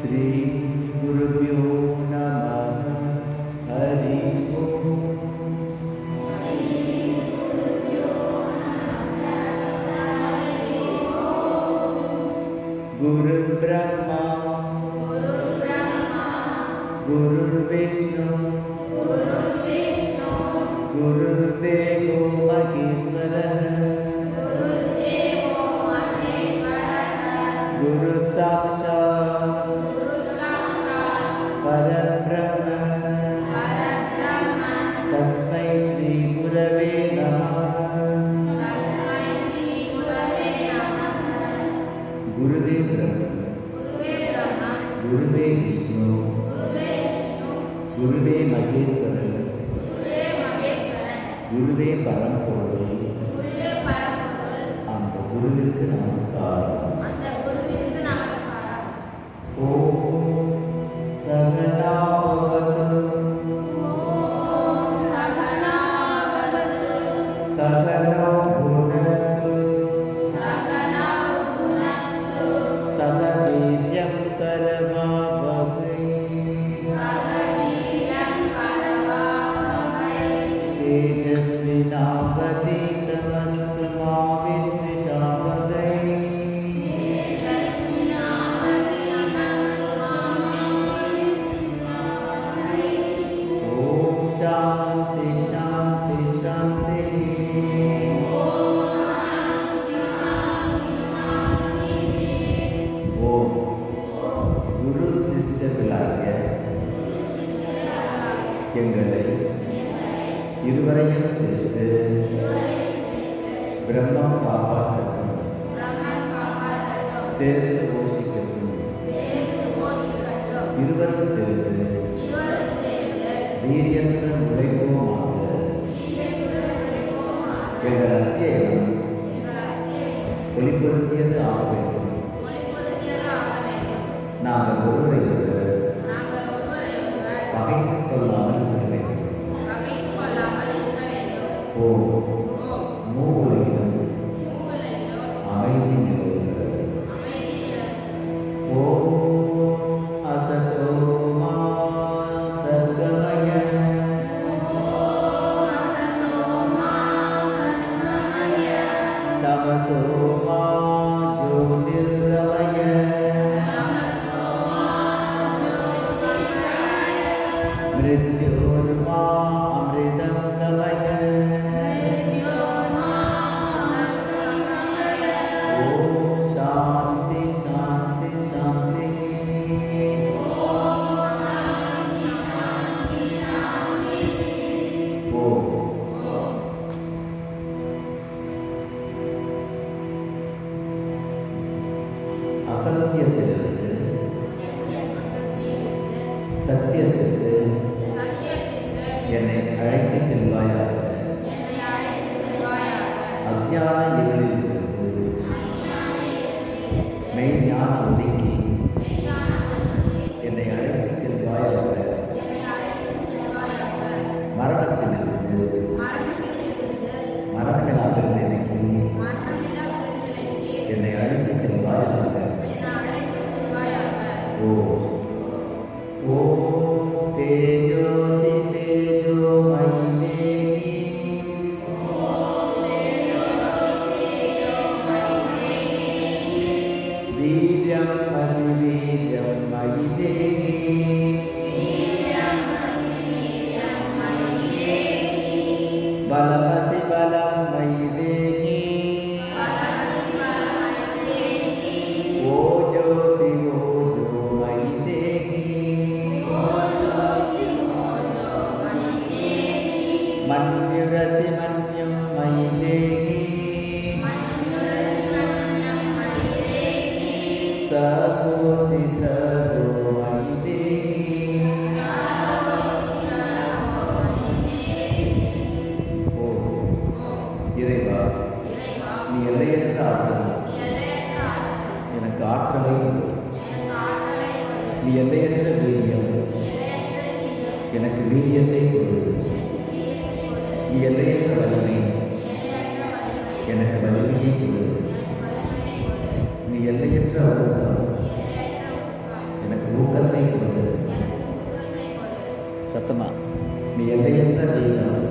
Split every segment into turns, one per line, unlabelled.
श्री गुरुभ्यो नमः। हरि ओम। गुरुर्ब्रह्मा गुरुर्विष्णु गुरुर्देवो महेश्वरः गुरु साक्षात् परब्रह्म तस्मै श्री गुरवे नमः। गुरुवे ब्रह्मा गुरुवे विष्णु गुरुवे महेश्वरन गुरुवे परம்பொருள் அந்த குருவிற்கு நமஸ்காரம்। ஓம் சகனா சகனோ புனக்து சகவீர்யம் கரவாவகை तेजस्विनावधीतमस्तु मा विद्विषावहै। ओम शांति शांति शांति। ओम गुरु शिष्यர்களாகிய எங்களை இருவரையும் சேர்த்து பிரம்மம் காப்பாற்றட்டும், சேர்த்து போஷிக்கட்டும், இருவரும் சேர்த்து வீரியத்துடன் உழைப்போமாக எங்கள் அத்தியாயம் ஒளிபொருந்தியது ஆக வேண்டும். நாங்கள் ஒருவரையொருவர் பகைத்துக் கொள்ளாமல் இருக்க வேண்டும். ஓம் மூவுலகிலும் அமைதி நிலவுக. ஓம் அசதோ மா சத்கமய தமசோ மா ஜோதிர்கமய மிருத்யோர்மா அமிர்தம் கமய. ஓம் சாந்தி சாந்தி சாந்தி. ஓம் அசத்தியத்திலிருந்து சத்தியத்துக்கு என்னை அழைத்துச் செல்வாயாக. அஞ்ஞான இருளிலிருந்து மெய்ஞான ஒளிக்கு என்னை அழைத்துச் செல்வாயாக. மரணத்திலிருந்து மரணமில்லாத நிலைக்கு என்னை அழைத்துச் செல்வாயாக. ஓம் ஓம் தேஜோசி தேஜோமயி தேவி. வீர்யம் அசி வீர்யம் மயி தேவி. பலமசி பலம் மயி தேவி. ஓஜோசி ஓஜோ மயி தேவி. மன்யுரசி மன்யும் மயி தேவி. சகோசி சகோ மயி தேவி. ஓ இறைவா, நீ எல்லையற்ற ஆற்றல், எனக்கு ஆற்றலை கொடு. நீ எல்லையற்ற வீரியம், எனக்கு வீரியத்தை கொடு. நீ எல்லையற்ற வலிமை, எனக்கு வலிமையை கொடு. நீ எல்லையற்ற ஒழுக்கம், எனக்கு சத்தமா. நீ எல்லையற்ற வீரம்,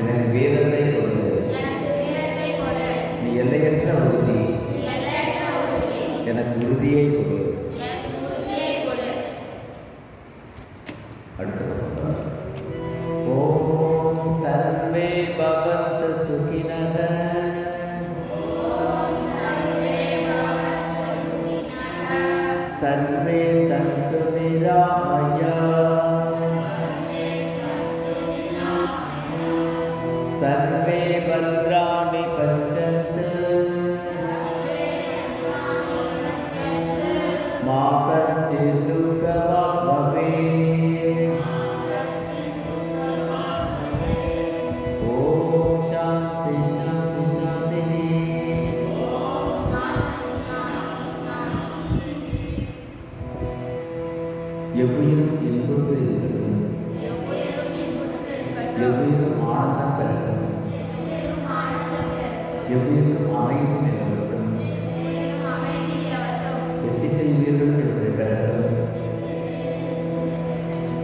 எனக்கு வீரத்தை கொடு. நீ எல்லையற்ற உறுதி, எனக்கு உறுதியை கொடு. அடுத்தது ஓம் சர்வே பவந்து சுகினக சர்வே சந்து நிராமயா சர்வே பத்ராணி பஷ்யந்து மா கஷ்சித் துர்கவாக் பவேத். ஓம் சாந்தி சாந்தி சாந்தி. எவ்வுயிரும் இன்புற்று இருக்கட்டும், எவ்வுயிரும் ஆனந்தம் பெறட்டும், எவ்வுயிருக்கும் அமைதி நிலவட்டும், எத்திசை உயிர்களும் இவற்றை பெறட்டும்.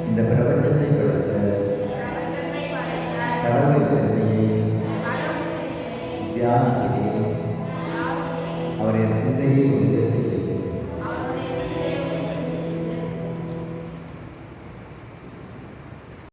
இந்த பிரபஞ்சத்தை படைத்த கடவுளின் பெருமையை தியானிக்கிறேன். அவரின் சிந்தையை ஒழிக்கச் செய்கிறேன்.